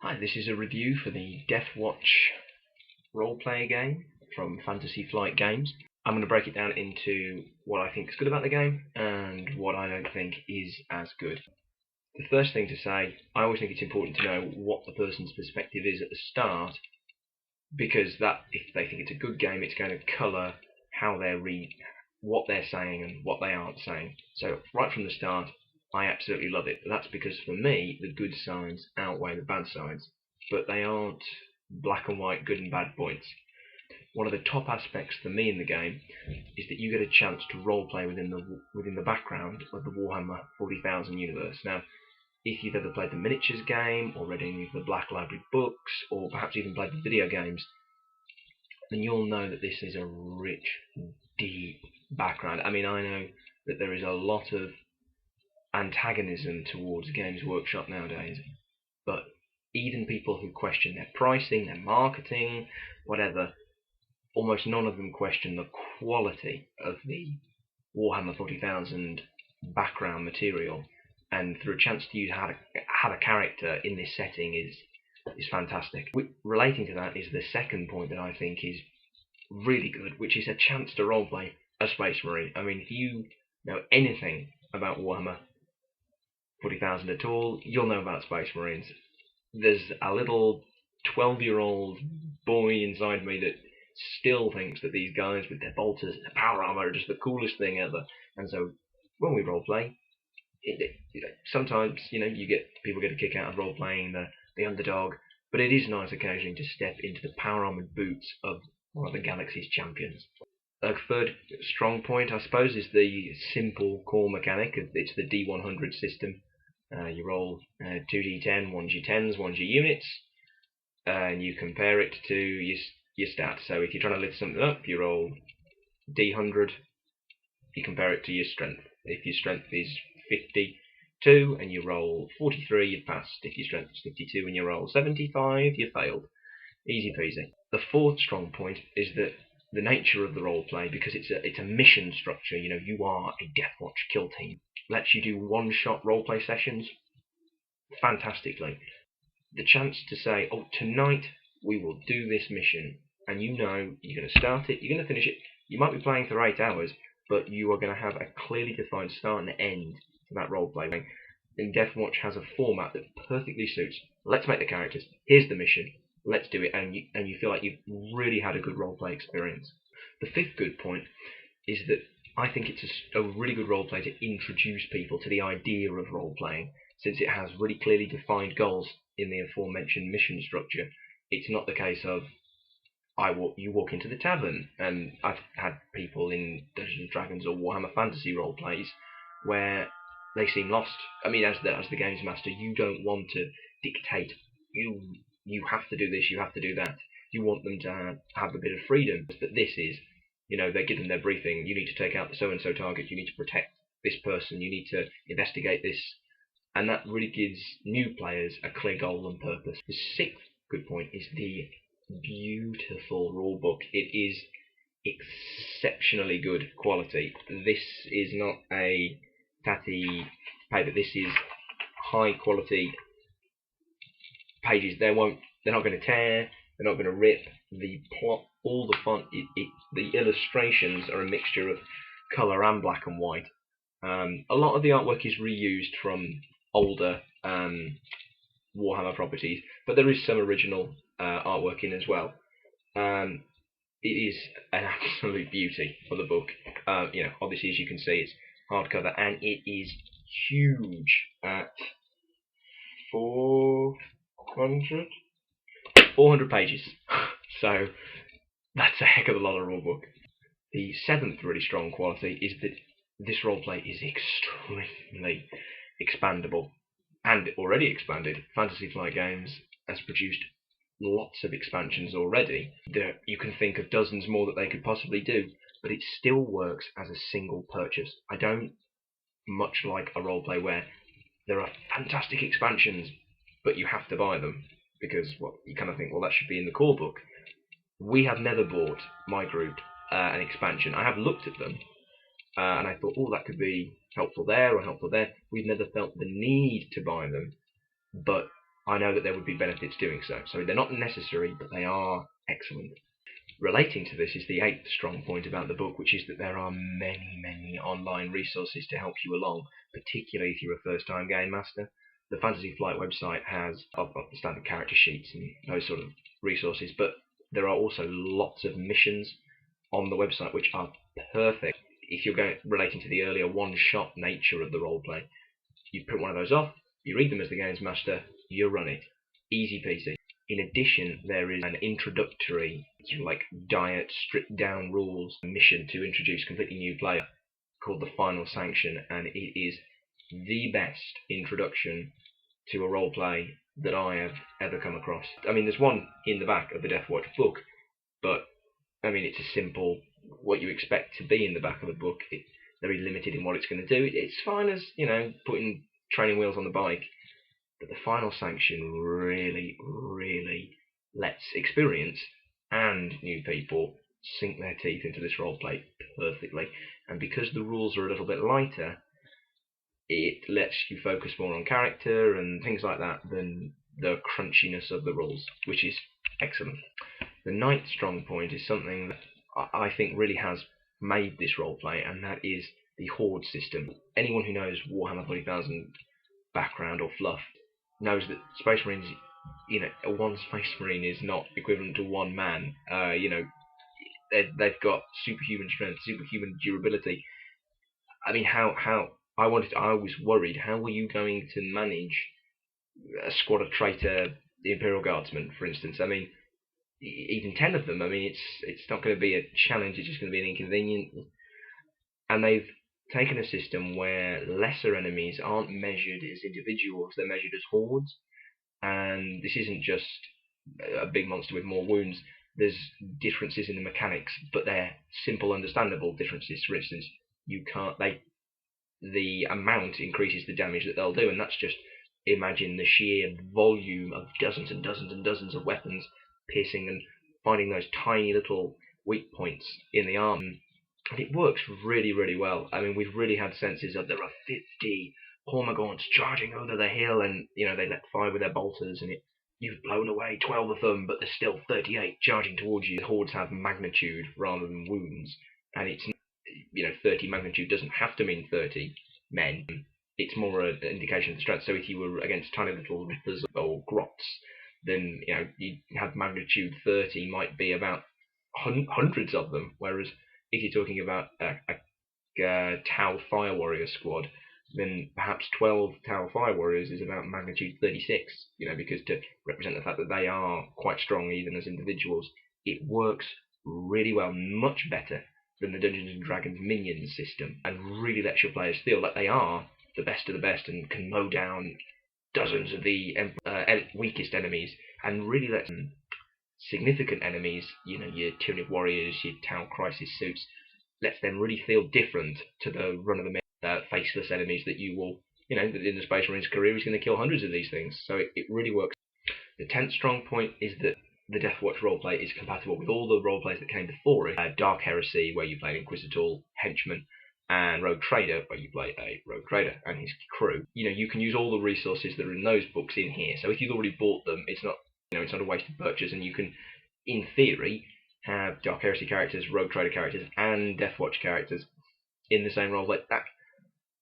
Hi, this is a review for the Deathwatch roleplay game from Fantasy Flight Games. I'm going to break it down into what I think is good about the game and what I don't think is as good. The first thing to say, I always think it's important to know what the person's perspective is at the start, because that, if they think it's a good game, it's going to colour how they read what they're saying and what they aren't saying. So right from the start, I absolutely love it. But that's because for me, the good sides outweigh the bad sides, but they aren't black and white good and bad points. One of the top aspects for me in the game is that you get a chance to roleplay within the background of the Warhammer 40,000 universe. Now, if you've ever played the miniatures game, or read any of the Black Library books, or perhaps even played the video games, then you'll know that this is a rich, deep background. I mean, I know that there is a lot of antagonism towards Games Workshop nowadays, but even people who question their pricing, their marketing, whatever, almost none of them question the quality of the Warhammer 40,000 background material, and through a chance to use how a character in this setting is fantastic. Relating to that is the second point that I think is really good, which is a chance to roleplay a Space Marine. I mean, if you know anything about Warhammer 40,000 at all, you'll know about Space Marines. There's a little 12-year-old boy inside me that still thinks that these guys with their bolters and their power armor are just the coolest thing ever. And so when we roleplay, sometimes people get a kick out of role-playing the underdog, but it is nice occasionally to step into the power-armored boots of one of the galaxy's champions. A third strong point, I suppose, is the simple core mechanic. It's the D100 system. You roll 2d10, 1g10s, 1g units, and you compare it to your stats. So if you're trying to lift something up, you roll D100, you compare it to your strength. If your strength is 52 and you roll 43, you've passed. If your strength is 52 and you roll 75, you failed. Easy peasy. The fourth strong point is that the nature of the roleplay, because it's a mission structure. You are a Deathwatch kill team. Lets you do one-shot roleplay sessions fantastically. The chance to say, oh, tonight we will do this mission, and you're going to start it, you're going to finish it. You might be playing for 8 hours, but you are going to have a clearly defined start and end to that roleplay. And Deathwatch has a format that perfectly suits. Let's make the characters. Here's the mission. Let's do it, and you feel like you've really had a good roleplay experience. The fifth good point is that I think it's a really good roleplay to introduce people to the idea of roleplaying, since it has really clearly defined goals in the aforementioned mission structure. It's not the case of you walk into the tavern, and I've had people in Dungeons and Dragons or Warhammer Fantasy roleplays where they seem lost. I mean, as the games master, you don't want to dictate. You have to do this, you have to do that. You want them to have a bit of freedom. But this is, they give them their briefing. You need to take out the so-and-so target. You need to protect this person. You need to investigate this. And that really gives new players a clear goal and purpose. The sixth good point is the beautiful rulebook. It is exceptionally good quality. This is not a tatty paper. This is high quality pages. They're not going to tear. They're not going to rip. The plot, all the font, the illustrations are a mixture of colour and black and white. A lot of the artwork is reused from older Warhammer properties, but there is some original artwork in as well. It is an absolute beauty for the book. Obviously, as you can see, it's hardcover, and it is huge at 400 pages. So that's a heck of a lot of rulebook. The seventh really strong quality is that this roleplay is extremely expandable, and already expanded. Fantasy Flight Games has produced lots of expansions already. You can think of dozens more that they could possibly do, but it still works as a single purchase. I don't much like a roleplay where there are fantastic expansions, but you have to buy them, because you kind of think, well, that should be in the core book. We have never bought, my group, an expansion. I have looked at them, and I thought, oh, that could be helpful there or helpful there. We've never felt the need to buy them, but I know that there would be benefits doing so. So they're not necessary, but they are excellent. Relating to this is the 8th strong point about the book, which is that there are many online resources to help you along, particularly if you're a first-time game master. The Fantasy Flight website has the standard character sheets and those sort of resources, but there are also lots of missions on the website which are perfect if you're relating to the earlier one-shot nature of the roleplay. You print one of those off, you read them as the games master, you run it. Easy peasy. In addition, there is an introductory, diet, stripped down rules mission to introduce completely new player called the Final Sanction, and it is the best introduction to a roleplay that I have ever come across. I mean, there's one in the back of the Deathwatch book, but I mean, it's a simple, what you expect to be in the back of a book. It's very limited in what it's going to do. It's fine as, putting training wheels on the bike, but the Final Sanction really lets experienced and new people sink their teeth into this roleplay perfectly. And because the rules are a little bit lighter, it lets you focus more on character and things like that than the crunchiness of the rules, which is excellent. The 9th strong point is something that I think really has made this roleplay, and that is the Horde system. Anyone who knows Warhammer 40,000 background or fluff knows that Space Marines, one Space Marine is not equivalent to one man. They've got superhuman strength, superhuman durability. I mean, I was worried, how were you going to manage a squad of traitor, the Imperial Guardsmen, for instance? I mean, even 10 of them, I mean, it's not going to be a challenge, it's just going to be an inconvenience. And they've taken a system where lesser enemies aren't measured as individuals, they're measured as hordes. And this isn't just a big monster with more wounds. There's differences in the mechanics, but they're simple, understandable differences. For instance, the amount increases the damage that they'll do, and that's just, imagine the sheer volume of dozens and dozens and dozens of weapons piercing and finding those tiny little weak points in the arm. And it works really well. I mean, we've really had senses of there are 50 Hormagaunts charging over the hill, and they let fire with their bolters, and you've blown away 12 of them, but there's still 38 charging towards you. The hordes have magnitude rather than wounds, and it's 30 magnitude doesn't have to mean 30 men. It's more an indication of strength. So if you were against tiny little rippers or grots, then you have magnitude 30 might be about hundreds of them, whereas if you're talking about a Tau Fire Warrior squad, then perhaps 12 Tau Fire Warriors is about magnitude 36, because to represent the fact that they are quite strong even as individuals, it works really well, much better than the Dungeons and Dragons minions system, and really lets your players feel like they are the best of the best and can mow down dozens of the weakest enemies, and really lets significant enemies, your Tyranid Warriors, your Tau Crisis suits, lets them really feel different to the run-of-the-mill faceless enemies that you will, in the Space Marine's career, he's going to kill hundreds of these things. So it really works. The 10th strong point is that the Deathwatch roleplay is compatible with all the roleplays that came before it. Dark Heresy, where you played Inquisitor, Henchman, and Rogue Trader, where you play a Rogue Trader and his crew. You can use all the resources that are in those books in here. So if you've already bought them, it's not a wasted purchase, and you can, in theory, have Dark Heresy characters, Rogue Trader characters, and Deathwatch characters in the same roleplay pack,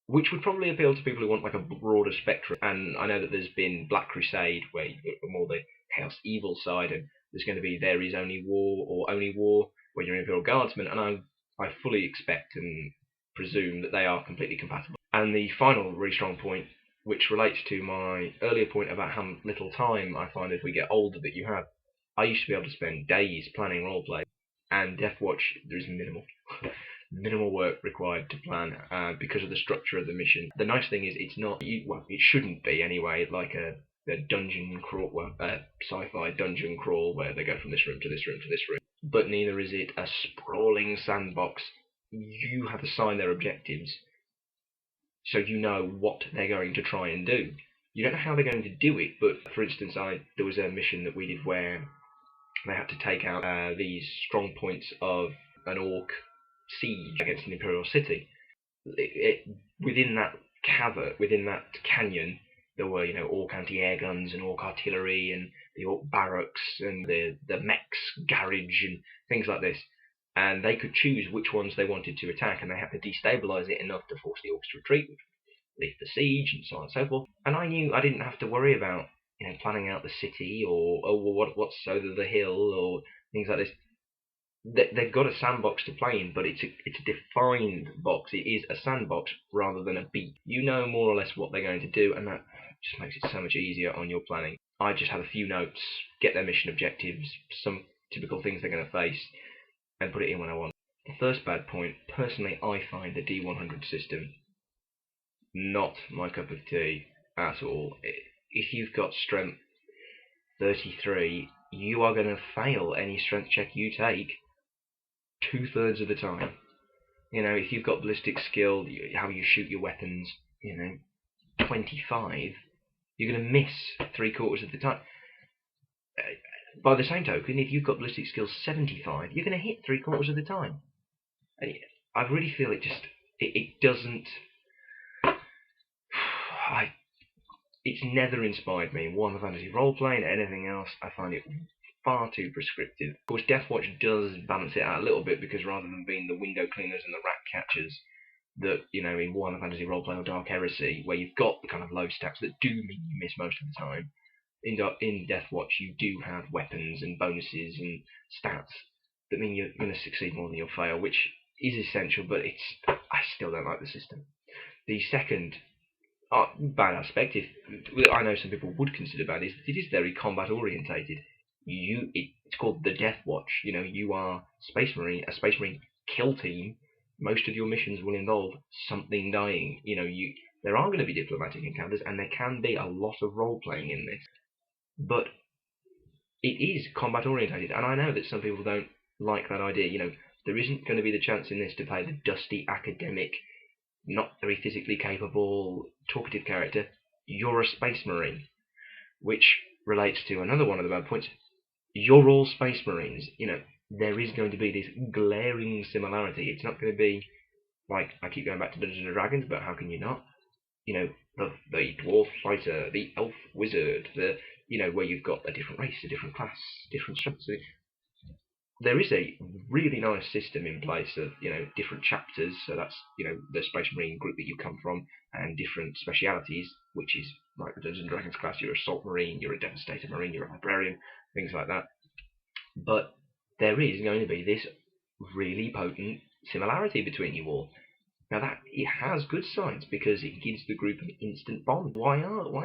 which would probably appeal to people who want like a broader spectrum. And I know that there's been Black Crusade, where you got more the Chaos Evil side, and there's going to be There Is Only War, or Only War, where you're Imperial Guardsman, and I fully expect and presume that they are completely compatible. And the final really strong point, which relates to my earlier point about how little time I find as we get older that you have. I used to be able to spend days planning roleplay, and Deathwatch, there is minimal work required to plan because of the structure of the mission. The nice thing is it's not, it shouldn't be anyway, like a dungeon crawl, sci-fi dungeon crawl where they go from this room to this room to this room. But neither is it a sprawling sandbox. You have assigned their objectives, so you know what they're going to try and do. You don't know how they're going to do it, but for instance, there was a mission that we did where they had to take out these strong points of an orc siege against an imperial city. Within that cavern, within that canyon, There were, orc anti-air guns and orc artillery and the orc barracks and the mechs garage and things like this. And they could choose which ones they wanted to attack, and they had to destabilize it enough to force the orcs to retreat, lift the siege, and so on and so forth. And I knew I didn't have to worry about planning out the city or what's over the hill or things like this. They've got a sandbox to play in, but it's a defined box. It is a sandbox rather than a beat. You know more or less what they're going to do, and that just makes it so much easier on your planning. I just have a few notes, get their mission objectives, some typical things they're going to face, and put it in when I want. The first bad point, personally, I find the D100 system not my cup of tea at all. If you've got strength 33, you are going to fail any strength check you take 2/3 of the time. If you've got ballistic skill, how you shoot your weapons, 25, you're going to miss 3/4 of the time. By the same token, if you've got ballistic skill 75, you're going to hit 3/4 of the time. And I really feel it doesn't. It's never inspired me in Warhammer Fantasy roleplay and anything else. I find it far too prescriptive. Of course, Deathwatch does balance it out a little bit, because rather than being the window cleaners and the rat catchers that, in Warhammer Fantasy roleplay or Dark Heresy, where you've got the kind of low stats that do mean you miss most of the time, in Deathwatch you do have weapons and bonuses and stats that mean you're going to succeed more than you'll fail, which is essential, but I still don't like the system. The second bad aspect, I know some people would consider bad, is that it is very combat orientated. It's called the Deathwatch. You are a Space Marine kill team. Most of your missions will involve something dying. There are going to be diplomatic encounters, and there can be a lot of role playing in this, but it is combat orientated, and I know that some people don't like that idea. There isn't going to be the chance in this to play the dusty academic, not very physically capable, talkative character. You're a Space Marine, which relates to another one of the bad points. You're all Space Marines. There is going to be this glaring similarity. It's not going to be like, I keep going back to Dungeons and Dragons, but how can you not? The dwarf fighter, the elf wizard, where you've got a different race, a different class, different strengths. There is a really nice system in place of, different chapters. So that's, the Space Marine group that you come from, and different specialities, which is like the Dungeons and Dragons class. You're a Assault Marine, you're a Devastator Marine, you're a Librarian, things like that. But there is going to be this really potent similarity between you all. Now that it has good sides, because it gives the group an instant bond. Why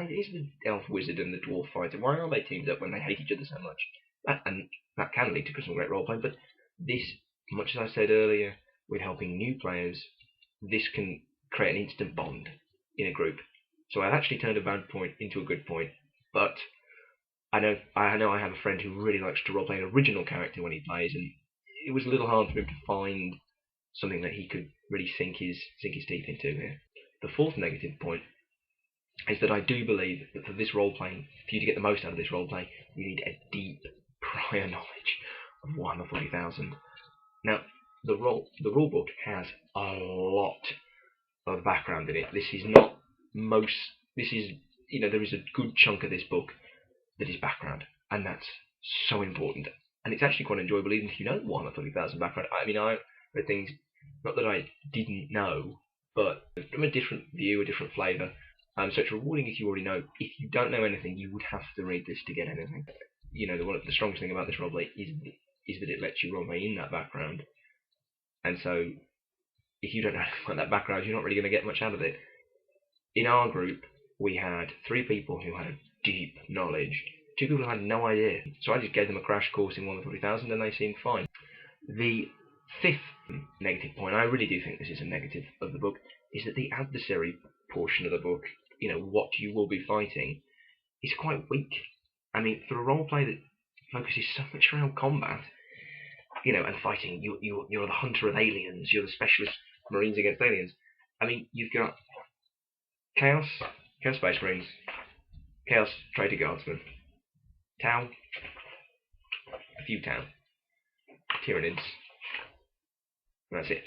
is the elf wizard and the dwarf fighter, why are they teamed up when they hate each other so much? That can lead to some great roleplay, but this, much as I said earlier, with helping new players, this can create an instant bond in a group. So I've actually turned a bad point into a good point, but I know I have a friend who really likes to roleplay an original character when he plays, and it was a little hard for him to find something that he could really sink his teeth into here. The fourth negative point is that I do believe that for this role-playing, for you to get the most out of this role-play, you need a deep prior knowledge of Warhammer 40,000. Now, the rulebook has a lot of background in it. There is a good chunk of this book that is background, and that's so important. And it's actually quite enjoyable, even if you know Warhammer 40,000 background. I read things, not that I didn't know, but from a different view, a different flavour. So it's rewarding if you already know. If you don't know anything, you would have to read this to get anything. The strongest thing about this roleplay is that it lets you roleplay in that background. And so, if you don't know anything about that background, you're not really going to get much out of it. In our group, we had 3 people who had a deep knowledge, 2 people who had no idea. So I just gave them a crash course in Warhammer 40,000, and they seemed fine. The 5th negative point, I really do think this is a negative of the book, is that the adversary portion of the book, what you will be fighting, is quite weak. For a roleplay that focuses so much around combat, and fighting, you're the hunter of aliens, you're the specialist Marines against aliens. You've got Chaos Space Marines, Chaos Traitor Guardsmen, Tau, a few Tau, Tyranids, and that's it.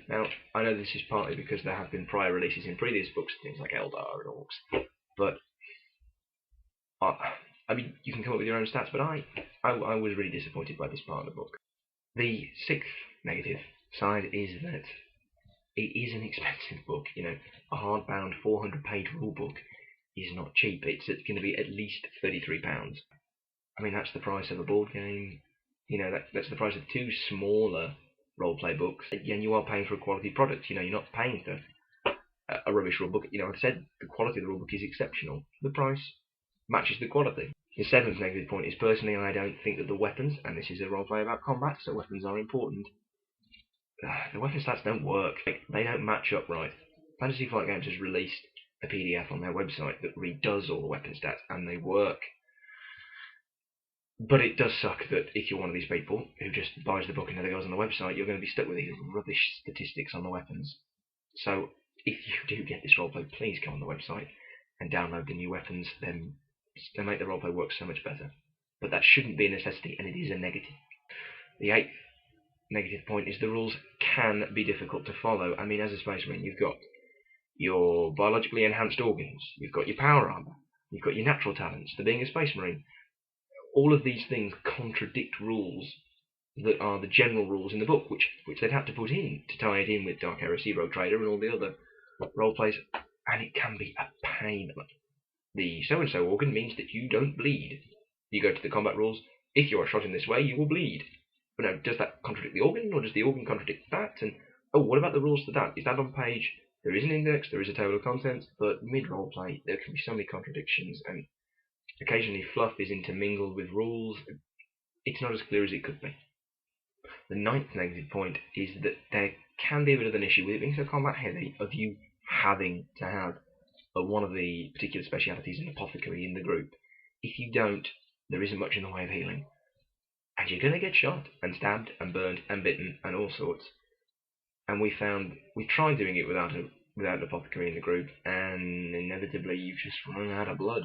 Now, I know this is partly because there have been prior releases in previous books, things like Eldar and Orcs, But I mean, you can come up with your own stats, but I was really disappointed by this part of the book. The sixth negative side is that it is an expensive book. You know, a hardbound 400-page rulebook is not cheap. It's going to be at least £33. I mean, that's the price of a board game. You know, that's the price of two smaller roleplay books, and you are paying for a quality product. You know, you're not paying for a rubbish rulebook. You know, I've said the quality of the rulebook is exceptional. The price matches the quality. The seventh negative point is, personally, I don't think that the weapons, and this is a roleplay about combat, so weapons are important, the weapon stats don't work. They don't match up right. Fantasy Flight Games has released a PDF on their website that redoes all the weapon stats, and they work. But it does suck that if you're one of these people who just buys the book and never goes on the website, you're going to be stuck with these rubbish statistics on the weapons. So if you do get this roleplay, please go on the website and download the new weapons. Then they make the roleplay work so much better. But that shouldn't be a necessity, and it is a negative. The eighth negative point is the rules can be difficult to follow. I mean, as a Space Marine, you've got your biologically enhanced organs, you've got your power armor, you've got your natural talents for being a Space Marine. All of these things contradict rules that are the general rules in the book, which they'd have to put in to tie it in with Dark Heresy, Rogue Trader, and all the other roleplays, and it can be a pain. The so-and-so organ means that you don't bleed. You go to the combat rules, if you are shot in this way, you will bleed. But now, does that contradict the organ, or does the organ contradict that? And, oh, what about the rules for that? Is that on page? There is an index, there is a table of contents, but mid-roleplay, there can be so many contradictions, and occasionally fluff is intermingled with rules. It's not as clear as it could be. The ninth negative point is that there can be a bit of an issue with it being so combat heavy, of you having to have one of the particular specialities, an apothecary, in the group. If you don't, there isn't much in the way of healing. And you're going to get shot and stabbed and burned and bitten and all sorts. And we tried doing it without an apothecary in the group, and inevitably you've just run out of blood.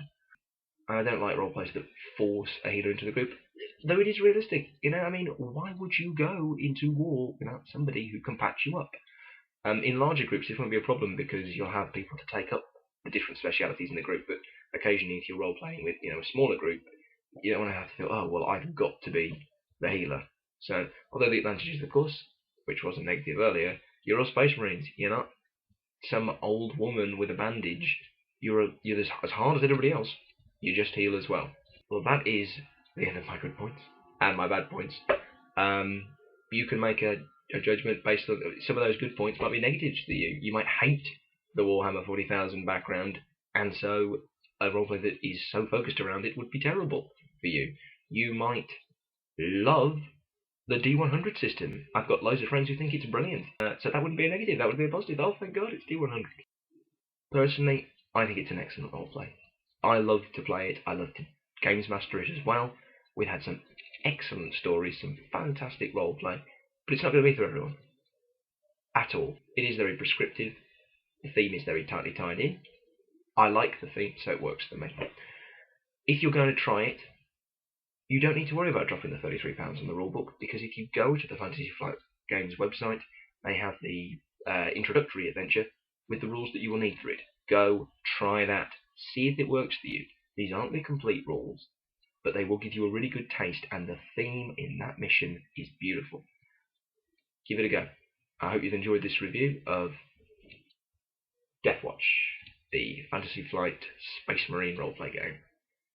I don't like roleplays that force a healer into the group, though it is realistic. You know, I mean, why would you go into war without somebody who can patch you up? In larger groups, this won't be a problem because you'll have people to take up the different specialities in the group. But occasionally, if you're roleplaying with a smaller group, you don't want to have to feel, oh well, I've got to be the healer. So, although the advantages, of course, which was a negative earlier, you're all Space Marines. You're not some old woman with a bandage. You're as hard as everybody else. You just heal as well. Well, that is the end of my good points and my bad points. You can make a judgment based on some of those good points might be negatives to you. You might hate the Warhammer 40,000 background, and so a roleplay that is so focused around it would be terrible for you. You might love the D100 system. I've got loads of friends who think it's brilliant. So that wouldn't be a negative, that would be a positive. Oh, thank God, it's D100. Personally, I think it's an excellent roleplay. I love to play it. I love to games master it as well. We've had some excellent stories, some fantastic roleplay, but it's not going to be for everyone. At all. It is very prescriptive. The theme is very tightly tied in. I like the theme, so it works for me. If you're going to try it, you don't need to worry about dropping the £33 on the rulebook, because if you go to the Fantasy Flight Games website, they have the introductory adventure with the rules that you will need for it. Go, try that, see if it works for you. These aren't the complete rules, but they will give you a really good taste, and the theme in that mission is beautiful. Give it a go. I hope you've enjoyed this review of Deathwatch, the Fantasy Flight Space Marine roleplay game.